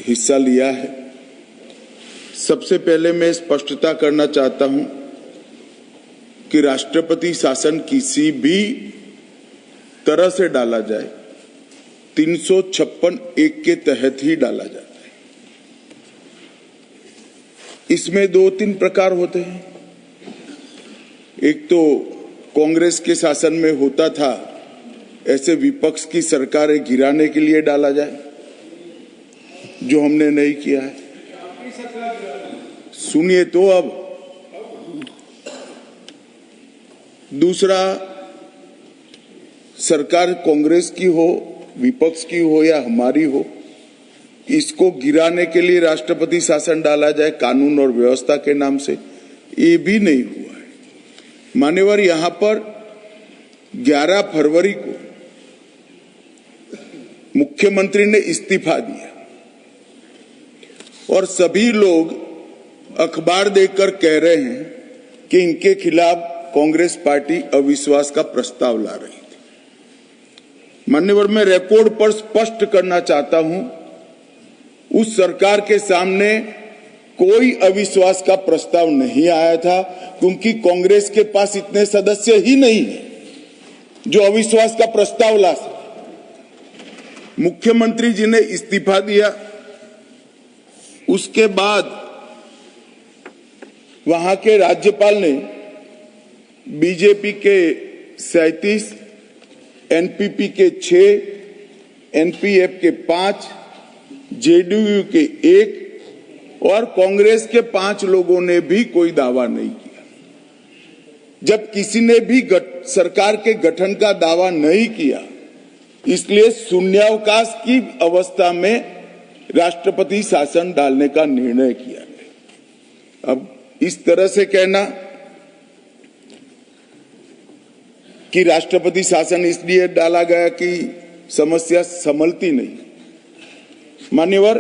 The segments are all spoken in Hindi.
हिस्सा लिया है। सबसे पहले मैं स्पष्टता करना चाहता हूं कि राष्ट्रपति शासन किसी भी तरह से डाला जाए 356(1) के तहत ही डाला जाता है। इसमें 2-3 प्रकार होते हैं। एक तो कांग्रेस के शासन में होता था, ऐसे विपक्ष की सरकारें गिराने के लिए डाला जाए, जो हमने नहीं किया है। सुनिए तो अब दूसरा, सरकार कांग्रेस की हो, विपक्ष की हो या हमारी हो, इसको गिराने के लिए राष्ट्रपति शासन डाला जाए कानून और व्यवस्था के नाम से, ये भी नहीं हुआ है। मान्यवर, यहां पर 11 फरवरी को मुख्यमंत्री ने इस्तीफा दिया और सभी लोग अखबार देखकर कह रहे हैं कि इनके खिलाफ कांग्रेस पार्टी अविश्वास का प्रस्ताव ला रही थी। मान्यवर, मैं रिकॉर्ड पर स्पष्ट करना चाहता हूं, उस सरकार के सामने कोई अविश्वास का प्रस्ताव नहीं आया था, क्योंकि कांग्रेस के पास इतने सदस्य ही नहीं है जो अविश्वास का प्रस्ताव ला सके। मुख्यमंत्री जी ने इस्तीफा दिया, उसके बाद वहां के राज्यपाल ने बीजेपी के 37, एनपीपी के 6, एनपीएफ के 5, जेडीयू के 1 और कांग्रेस के 5 लोगों ने भी कोई दावा नहीं किया। जब किसी ने भी सरकार के गठन का दावा नहीं किया, इसलिए शून्यावकाश की अवस्था में राष्ट्रपति शासन डालने का निर्णय किया गया। अब इस तरह से कहना कि राष्ट्रपति शासन इसलिए डाला गया कि समस्या संभलती नहीं। मान्यवर,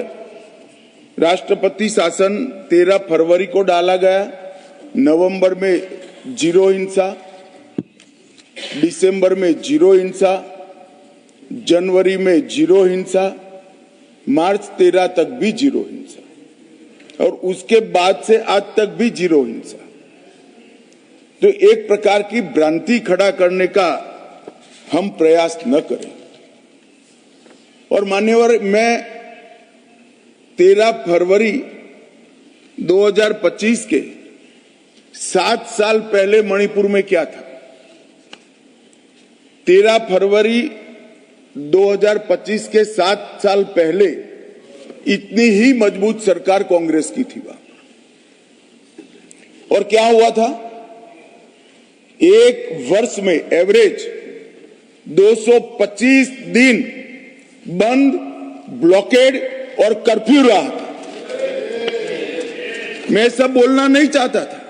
राष्ट्रपति शासन 13 फरवरी को डाला गया। नवंबर में 0 हिंसा, दिसंबर में 0 हिंसा, जनवरी में 0 हिंसा, मार्च 13 तक भी 0 हिंसा और उसके बाद से आज तक भी 0 हिंसा। तो एक प्रकार की भ्रांति खड़ा करने का हम प्रयास न करें। और मान्यवर, मैं 13 फरवरी 2025 के 7 साल पहले मणिपुर में क्या था। 13 फरवरी 2025 के 7 साल पहले इतनी ही मजबूत सरकार कांग्रेस की थी वहां। और क्या हुआ था, एक वर्ष में एवरेज 225 दिन बंद, ब्लॉकेड और कर्फ्यू रहा था। मैं सब बोलना नहीं चाहता था,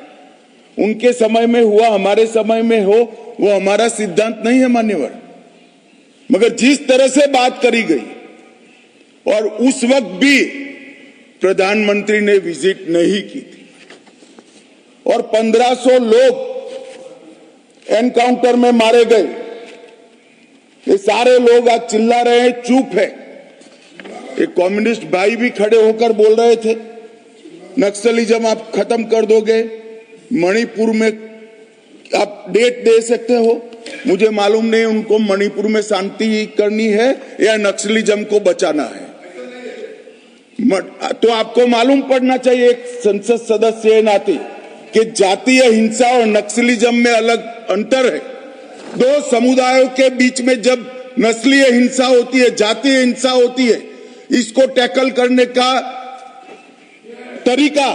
उनके समय में हुआ, हमारे समय में हो, वो हमारा सिद्धांत नहीं है मान्यवर। मगर जिस तरह से बात करी गई, और उस वक्त भी प्रधानमंत्री ने विजिट नहीं की थी और 1500 लोग एनकाउंटर में मारे गए। ये सारे लोग आज चिल्ला रहे हैं, चुप है। एक कम्युनिस्ट भाई भी खड़े होकर बोल रहे थे, नक्सलिज्म आप खत्म कर दोगे, मणिपुर में आप डेट दे सकते हो। मुझे मालूम नहीं उनको मणिपुर में शांति करनी है या नक्सलिज्म को बचाना है। तो आपको मालूम पड़ना चाहिए एक संसद सदस्य के नाते कि जातीय हिंसा और नक्सलिज्म में अलग अंतर है। 2 समुदायों के बीच में जब नस्लीय हिंसा होती है, जातीय हिंसा होती है, इसको टैकल करने का तरीका,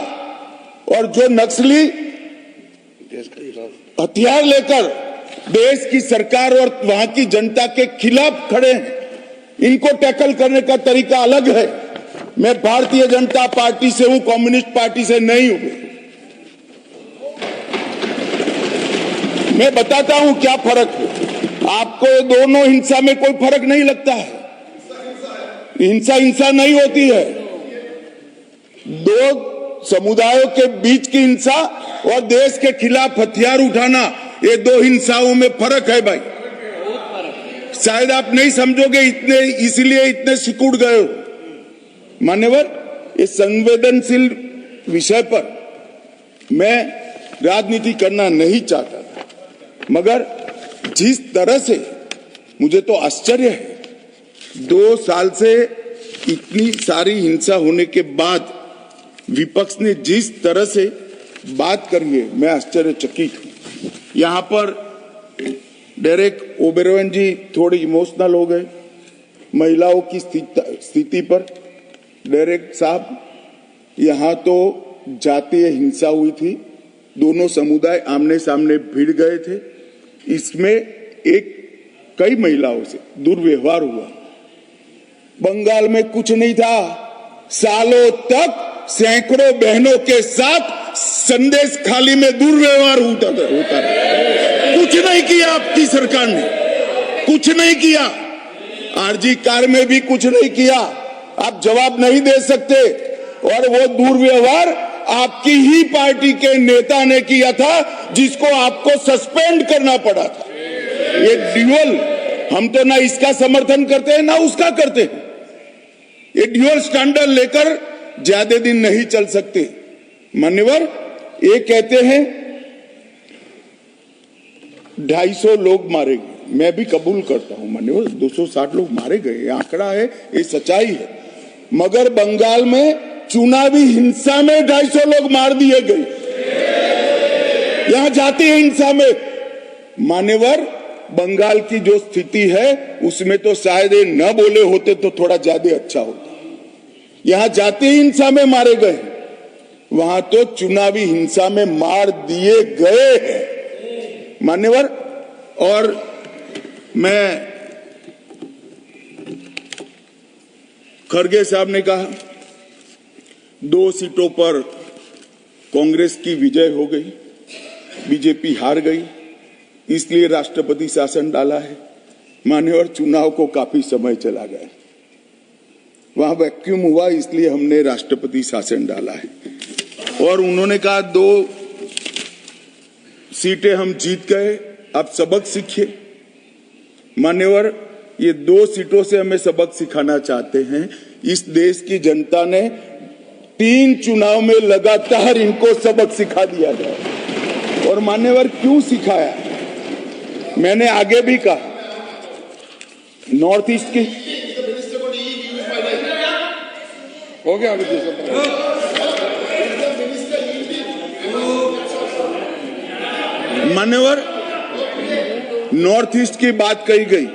और जो नक्सली हथियार लेकर देश की सरकार और वहां की जनता के खिलाफ खड़े हैं, इनको टैकल करने का तरीका अलग है। मैं भारतीय जनता पार्टी से हूं, कम्युनिस्ट पार्टी से नहीं हूं। मैं बताता हूं क्या फर्क है आपको। ये दोनों हिंसा में कोई फर्क नहीं लगता है। हिंसा हिंसा नहीं होती है। 2 समुदायों के बीच की हिंसा और देश के खिलाफ हथियार उठाना, ये 2 हिंसाओं में फर्क है भाई। शायद आप नहीं समझोगे, इसलिए इतने सिकुड़ गए हो। मान्यवर, इस संवेदनशील विषय पर मैं राजनीति करना नहीं चाहता था, मगर जिस तरह से मुझे तो आश्चर्य है, 2 साल से इतनी सारी हिंसा होने के बाद विपक्ष ने जिस तरह से बात करी है, मैं आश्चर्यचकित हूं। यहां पर डेरेक ओबेरॉय जी थोड़े इमोशनल हो गए महिलाओं की स्थिति पर। डेरेक साहब, यहां तो जातीय हिंसा हुई थी, दोनों समुदाय आमने सामने भिड़ गए थे, इसमें कई महिलाओं से दुर्व्यवहार हुआ। बंगाल में कुछ नहीं था, सालों तक सैकड़ों बहनों के साथ संदेश खाली में दुर्व्यवहार होता रहा। कुछ नहीं किया आपकी सरकार ने, कुछ नहीं किया। आरजी कार में भी कुछ नहीं किया। आप जवाब नहीं दे सकते। और वो दुर्व्यवहार आपकी ही पार्टी के नेता ने किया था, जिसको आपको सस्पेंड करना पड़ा था। ये ड्यूअल, हम तो ना इसका समर्थन करते हैं ना उसका करते हैं। ये ड्यूअल स्टैंडर्ड लेकर ज्यादा दिन नहीं चल सकते। मान्यवर, ये कहते हैं 250 लोग मारे गए, मैं भी कबूल करता हूं मान्यवर, 260 लोग मारे गए, ये आंकड़ा है, ये सच्चाई है। मगर बंगाल में चुनावी हिंसा में 250 लोग मार दिए गए, यहां जातीय हिंसा में। मान्यवर, बंगाल की जो स्थिति है उसमें तो शायद ये न बोले होते तो थोड़ा ज्यादा अच्छा होता। यहां जातीय हिंसा में मारे गए, वहां तो चुनावी हिंसा में मार दिए गए हैं मान्यवर। और मैं, खड़गे साहब ने कहा 2 सीटों पर कांग्रेस की विजय हो गई, बीजेपी हार गई, इसलिए राष्ट्रपति शासन डाला है। मान्यवर, चुनाव को काफी समय चला गया, वहां वैक्यूम हुआ, इसलिए हमने राष्ट्रपति शासन डाला है। और उन्होंने कहा 2 सीटें हम जीत गए, अब सबक सीखिए। मान्यवर, ये 2 सीटों से हमें सबक सिखाना चाहते हैं। इस देश की जनता ने 3 चुनाव में लगातार इनको सबक सिखा दिया गया। और मान्यवर, क्यों सिखाया? मैंने आगे भी कहा, नॉर्थ ईस्ट की हो गया मान्यवर, नॉर्थ ईस्ट की बात कही गई।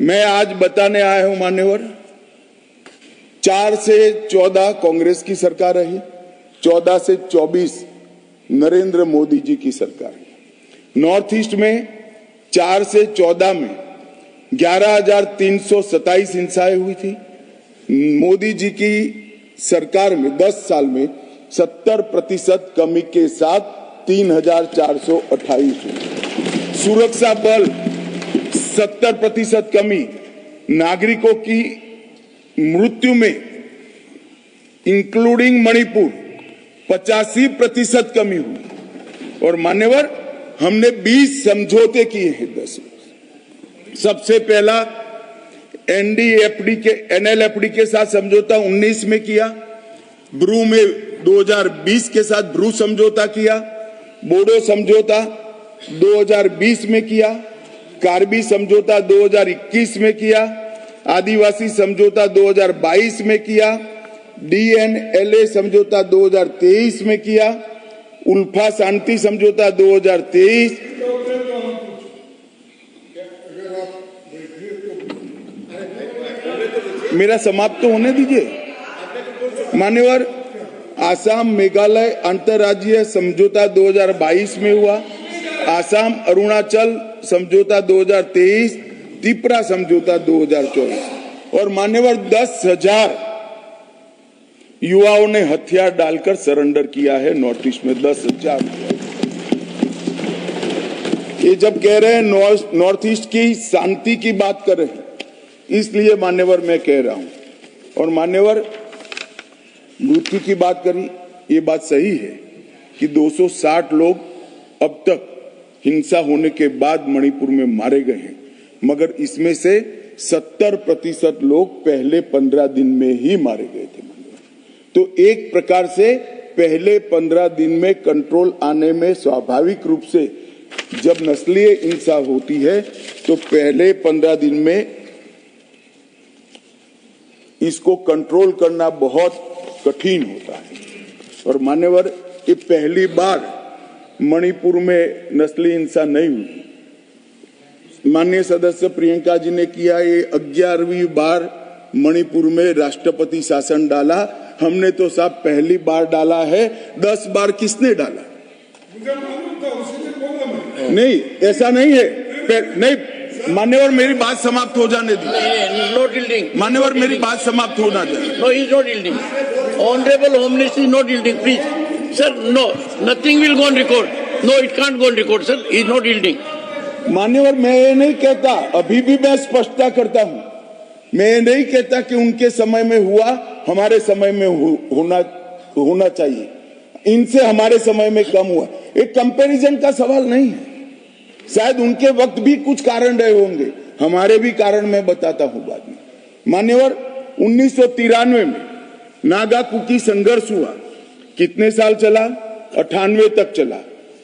मैं आज बताने आया हूं मान्यवर, 4 से 14 कांग्रेस की सरकार रही, 14 से 24 नरेंद्र मोदी जी की सरकार रही। नॉर्थ ईस्ट में 4 से 14 में 11,327 हिंसाएं हुई थी। मोदी जी की सरकार में 10 साल में 70% कमी के साथ 3,428 हुई। सुरक्षा बल 70% कमी, नागरिकों की मृत्यु में इंक्लूडिंग मणिपुर 85% कमी हुई। और मान्यवर, हमने 20 समझौते किए हैं 10 में। सबसे पहला एनएलएफडी के साथ समझौता 19 में किया, ब्रू में 2020 के साथ ब्रू समझौता किया, बोडो समझौता 2020 में किया, कार्बी समझौता 2021 में किया, आदिवासी समझौता 2022 में किया, डीएनएलए समझौता 2023 में किया, उल्फा शांति समझौता 2023। मेरा समाप्त तो होने दीजिए मान्यवर। आसाम मेघालय अंतर्राज्यीय समझौता 2022 में हुआ, आसाम अरुणाचल समझौता 2023, त्रिपुरा समझौता 2024। और मान्यवर, 10,000 युवाओं ने हथियार डालकर सरेंडर किया है नॉर्थ ईस्ट में, 10,000। ये जब कह रहे हैं नॉर्थ ईस्ट की शांति की बात कर रहे हैं, इसलिए मान्यवर मैं कह रहा हूं। और मान्यवर, मृत्यु की बात करी, ये बात सही है कि 260 लोग अब तक हिंसा होने के बाद मणिपुर में मारे गए हैं, मगर इसमें से 70% लोग पहले 15 दिन में ही मारे गए थे। तो एक प्रकार से पहले 15 दिन में कंट्रोल आने में स्वाभाविक रूप से जब नस्लीय हिंसा होती है तो पहले 15 दिन में इसको कंट्रोल करना बहुत कठिन होता है। और मान्यवर, ये पहली बार मणिपुर में नस्लीय हिंसा नहीं हुई। माननीय सदस्य प्रियंका जी ने किया, ये 11वीं बार मणिपुर में राष्ट्रपति शासन डाला। हमने तो साहब पहली बार डाला है, 10 बार किसने डाला? नहीं, ऐसा नहीं है। नहीं मान्यवर, मेरी बात समाप्त हो जाने दी। नॉट यील्डिंग मान्यवर, मेरी बात समाप्त होना चाहिए। No, is not yielding. Honourable home minister is not yielding, please sir. No, nothing will go on record. No, it can't go on record sir, is not yielding. मान्यवर, मैं ये नहीं कहता, अभी भी मैं स्पष्टता करता हूं, मैं ये नहीं कहता कि उनके समय में हुआ, हमारे समय में होना चाहिए। इनसे हमारे समय में कम हुआ, एक कंपैरिजन का सवाल नहीं है। शायद उनके वक्त भी कुछ कारण रहे होंगे, हमारे भी कारण मैं बताता हूं बाद में। मान्यवर, 1993 में नागा कुकी संघर्ष हुआ, कितने साल चला? 98 तक चला।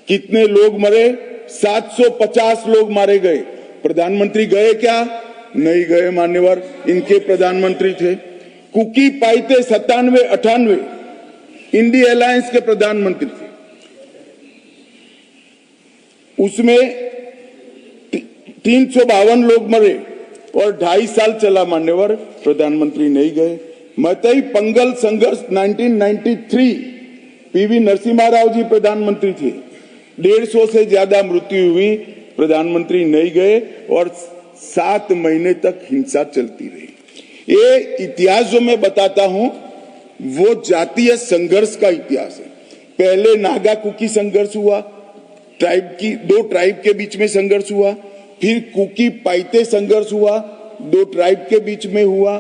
कितने लोग मरे? 750 लोग मारे गए। प्रधानमंत्री गए क्या? नहीं गए मान्यवर, इनके प्रधानमंत्री थे। कुकी पाइते 97-98 इंडिया अलायंस के प्रधानमंत्री थे। उसमें 352 लोग मरे और 2.5 साल चला मान्यवर, प्रधानमंत्री नहीं गए। मतई पंगल संघर्ष 1993, पीवी नरसिम्हा राव जी प्रधानमंत्री थे। 150 से ज्यादा मृत्यु हुई, प्रधानमंत्री नहीं गए और 7 महीने तक हिंसा चलती रही। ये इतिहास जो मैं बताता हूं वो जातीय संघर्ष का इतिहास है। पहले नागा कुकी संघर्ष हुआ, दो ट्राइब के बीच में संघर्ष हुआ, फिर कुकी पाइते संघर्ष हुआ, 2 ट्राइब के बीच में हुआ,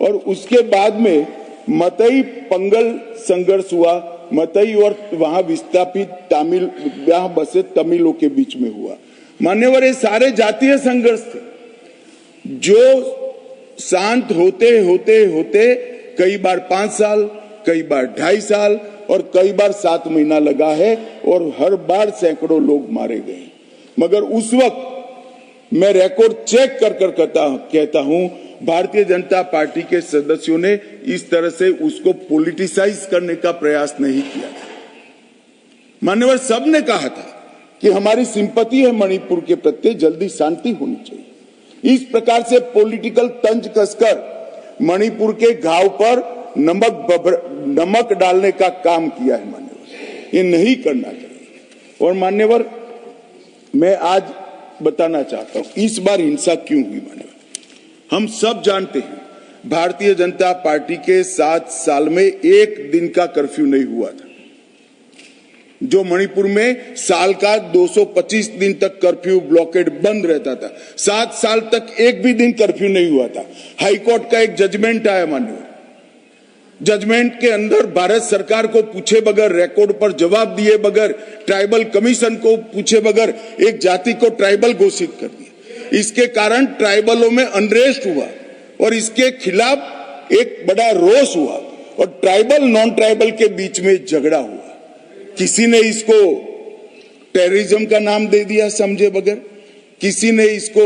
और उसके बाद में मतई पंगल संघर्ष हुआ, मतई और वहां विस्थापित तमिल, वहां बसे तमिलों के बीच में हुआ। मान्यवर, ये सारे जातीय संघर्ष थे जो शांत होते होते होते कई बार 5 साल, कई बार 2.5 साल और कई बार 7 महीना लगा है, और हर बार सैकड़ों लोग मारे गए। मगर उस वक्त मैं रिकॉर्ड चेक कर कहता हूं, भारतीय जनता पार्टी के सदस्यों ने इस तरह से उसको पॉलिटिसाइज करने का प्रयास नहीं किया। मान्यवर, सबने कहा था कि हमारी सिंपैथी है मणिपुर के प्रति, जल्दी शांति होनी चाहिए। इस प्रकार से पॉलिटिकल तंज कसकर मणिपुर के घाव पर नमक डालने का काम किया है मान्यवर, ये नहीं करना चाहिए। और मान्यवर, मैं आज बताना चाहता हूं इस बार हिंसा क्यों हुई। मान्यवर, हम सब जानते हैं भारतीय जनता पार्टी के 7 साल में 1 दिन का कर्फ्यू नहीं हुआ था। जो मणिपुर में साल का 225 दिन तक कर्फ्यू ब्लॉकेड बंद रहता था, 7 साल तक एक भी दिन कर्फ्यू नहीं हुआ था। हाईकोर्ट का एक जजमेंट आया मान्यवर, जजमेंट के अंदर भारत सरकार को पूछे बगैर, रिकॉर्ड पर जवाब दिए बगैर, ट्राइबल कमीशन को पूछे बगैर एक जाति को ट्राइबल घोषित कर दिया। इसके कारण ट्राइबलों में अनरेस्ट हुआ और इसके खिलाफ एक बड़ा रोष हुआ और ट्राइबल नॉन ट्राइबल के बीच में झगड़ा हुआ। किसी ने इसको टेररिज्म का नाम दे दिया समझे बगैर, किसी ने इसको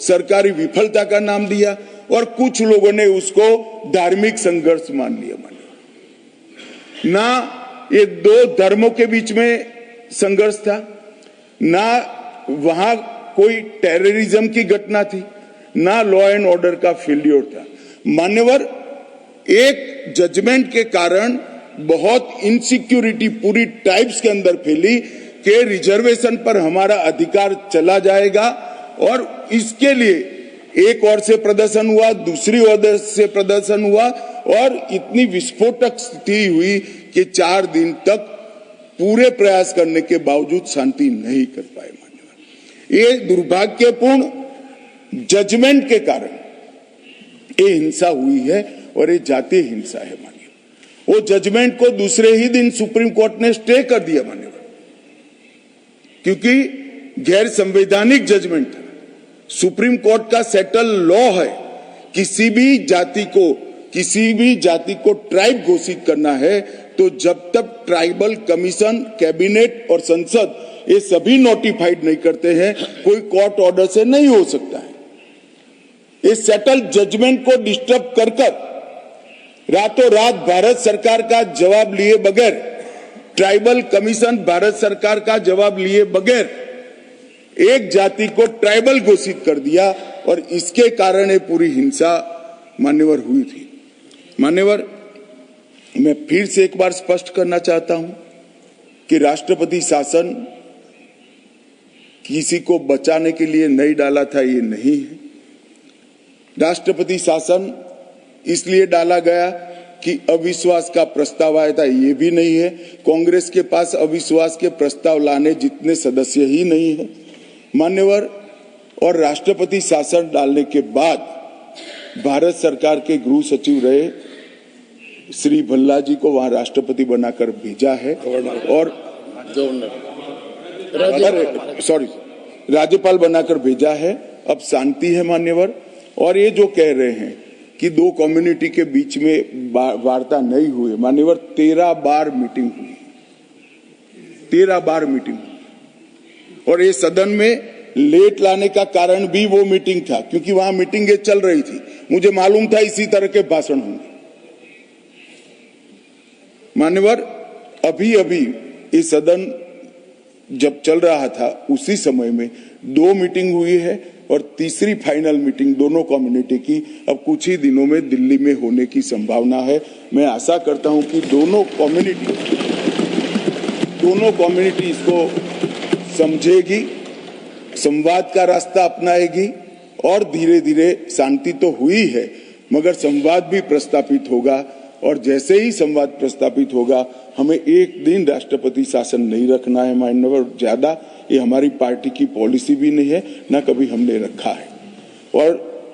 सरकारी विफलता का नाम दिया और कुछ लोगों ने उसको धार्मिक संघर्ष मान लिया। ना ये 2 धर्मों के बीच में संघर्ष था, ना वहां कोई टेररिज्म की घटना थी, ना लॉ एंड ऑर्डर का फेल्योर था। मान्यवर, एक जजमेंट के कारण बहुत इनसिक्योरिटी पूरी ट्राइब्स के अंदर फैली कि रिजर्वेशन पर हमारा अधिकार चला जाएगा, और इसके लिए एक ओर से प्रदर्शन हुआ, दूसरी ओर से प्रदर्शन हुआ और इतनी विस्फोटक स्थिति हुई कि 4 दिन तक पूरे प्रयास करने के बावजूद शांति नहीं कर पाए। मान्यवर, ये दुर्भाग्यपूर्ण जजमेंट के कारण ये हिंसा हुई है और ये जातीय हिंसा है। मान्यवर, वो जजमेंट को दूसरे ही दिन सुप्रीम कोर्ट ने स्टे कर दिया मान्यवर, क्योंकि गैर संवैधानिक जजमेंट था। सुप्रीम कोर्ट का सेटल लॉ है किसी भी जाति को ट्राइब घोषित करना है तो जब तक ट्राइबल कमीशन, कैबिनेट और संसद ये सभी नोटिफाइड नहीं करते हैं, कोई कोर्ट ऑर्डर से नहीं हो सकता है। इस सेटल जजमेंट को डिस्टर्ब कर रातों रात भारत सरकार का जवाब लिए बगैर, ट्राइबल कमीशन भारत सरकार का जवाब लिए बगैर एक जाति को ट्राइबल घोषित कर दिया और इसके कारण ये पूरी हिंसा मान्यवर हुई थी। मान्यवर, मैं फिर से एक बार स्पष्ट करना चाहता हूं कि राष्ट्रपति शासन किसी को बचाने के लिए नहीं डाला था, ये नहीं है। राष्ट्रपति शासन इसलिए डाला गया कि अविश्वास का प्रस्ताव आया था, ये भी नहीं है। कांग्रेस के पास अविश्वास के प्रस्ताव लाने जितने सदस्य ही नहीं है मान्यवर। और राष्ट्रपति शासन डालने के बाद भारत सरकार के गृह सचिव रहे श्री भल्ला जी को वहां राष्ट्रपति बनाकर भेजा है और राज्यपाल बनाकर भेजा है। अब शांति है मान्यवर। और ये जो कह रहे हैं कि दो कम्युनिटी के बीच में वार्ता नहीं हुई, मान्यवर 13 बार मीटिंग हुई, 13 बार मीटिंग हुई। और ये सदन में लेट लाने का कारण भी वो मीटिंग था, क्योंकि वहां मीटिंगें चल रही थी। मुझे मालूम था इसी तरह के भाषण होंगे मान्यवर। अभी अभी ये सदन जब चल रहा था उसी समय में 2 मीटिंग हुई है और तीसरी फाइनल मीटिंग दोनों कम्युनिटी की अब कुछ ही दिनों में दिल्ली में होने की संभावना है। मैं आशा करता हूं कि दोनों कम्युनिटी इसको समझेगी, संवाद का रास्ता अपनाएगी और धीरे धीरे शांति तो हुई है मगर संवाद भी प्रस्तापित होगा। और जैसे ही संवाद प्रस्तापित होगा, हमें एक दिन राष्ट्रपति शासन नहीं रखना है मान्यवर ज्यादा। ये हमारी पार्टी की पॉलिसी भी नहीं है, ना कभी हमने रखा है। और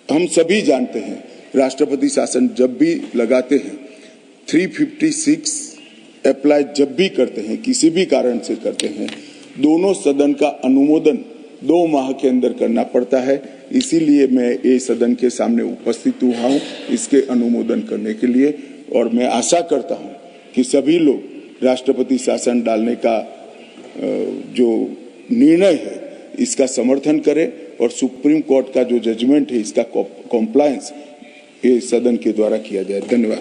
हम सभी जानते हैं राष्ट्रपति शासन जब भी लगाते हैं 356 अप्लाई जब भी करते हैं, किसी भी कारण से करते हैं, दोनों सदन का अनुमोदन 2 माह के अंदर करना पड़ता है। इसीलिए मैं ये सदन के सामने उपस्थित हुआ हूं इसके अनुमोदन करने के लिए। और मैं आशा करता हूं कि सभी लोग राष्ट्रपति शासन डालने का जो निर्णय है इसका समर्थन करें और सुप्रीम कोर्ट का जो जजमेंट है इसका कॉम्प्लायंस ये सदन के द्वारा किया जाए। धन्यवाद।